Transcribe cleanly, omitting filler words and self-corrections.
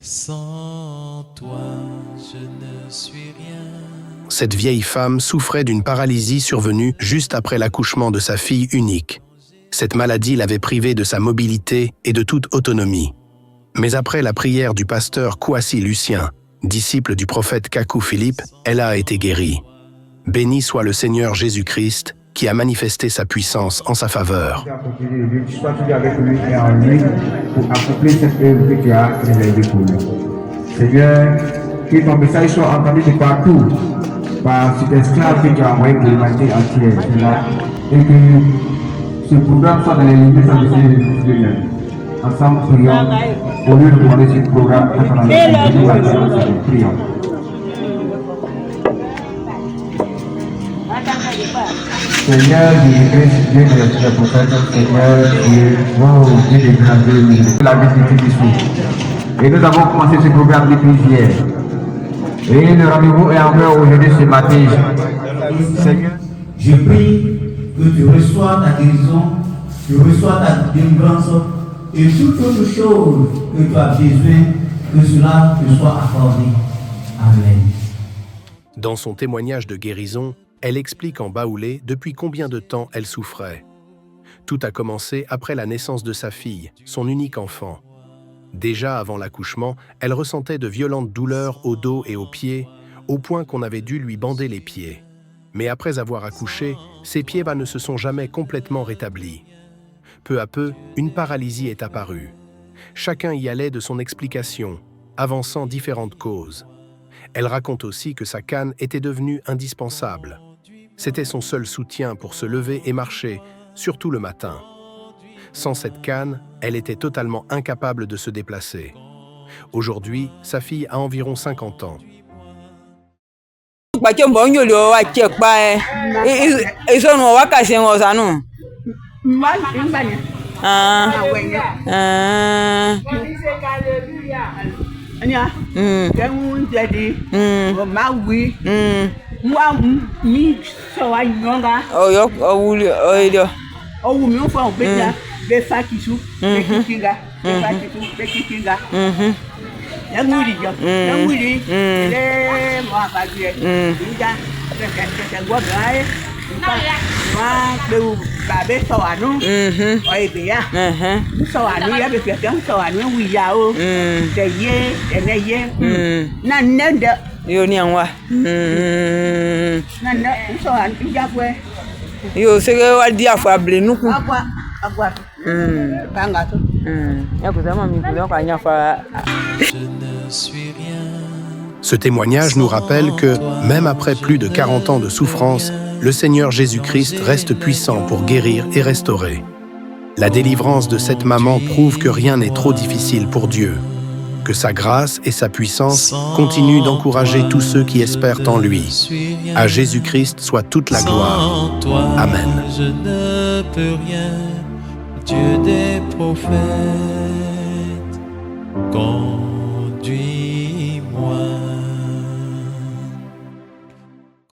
Sans toi, je ne suis rien. Cette vieille femme souffrait d'une paralysie survenue juste après l'accouchement de sa fille unique. Cette maladie l'avait privée de sa mobilité et de toute autonomie. Mais après la prière du pasteur Kouassi Lucien, disciple du prophète Kakou Philippe, elle a été guérie. Béni soit le Seigneur Jésus-Christ qui a manifesté sa puissance en sa faveur. Sois toujours avec lui et en lui pour accomplir cette œuvre que tu as réalisée pour lui. Seigneur, que ton message soit entendu de partout par cet esclave que tu as envoyé pour l'humanité entière. Et que ce programme soit dans les limites de Seigneur. Ensemble, prions. Au lieu de demander ce programme, prions. Seigneur Jésus-Christ, Dieu de notre prophète, Seigneur Dieu, oh Dieu des grands Dieu, la vie du Christ. Et nous avons commencé ce programme depuis hier. Et le rendez-vous est encore aujourd'hui ce matin. Seigneur, je prie que tu reçois ta guérison, tu reçois ta délivrance et toute autre chose que tu as besoin, que cela te soit accordé. Amen. Dans son témoignage de guérison, elle explique en baoulé depuis combien de temps elle souffrait. Tout a commencé après la naissance de sa fille, son unique enfant. Déjà avant l'accouchement, elle ressentait de violentes douleurs au dos et aux pieds, au point qu'on avait dû lui bander les pieds. Mais après avoir accouché, ses pieds ne se sont jamais complètement rétablis. Peu à peu, une paralysie est apparue. Chacun y allait de son explication, avançant différentes causes. Elle raconte aussi que sa canne était devenue indispensable. C'était son seul soutien pour se lever et marcher, surtout le matin. Sans cette canne, elle était totalement incapable de se déplacer. Aujourd'hui, sa fille a environ 50 ans. Ce témoignage nous rappelle que, même après plus de 40 ans de souffrance, le Seigneur Jésus-Christ reste puissant pour guérir et restaurer. La délivrance de cette maman prouve que rien n'est trop difficile pour Dieu, que sa grâce et sa puissance continuent d'encourager tous ceux qui espèrent en lui. À Jésus-Christ soit toute la gloire. Amen. Je ne peux rien, Dieu des prophètes.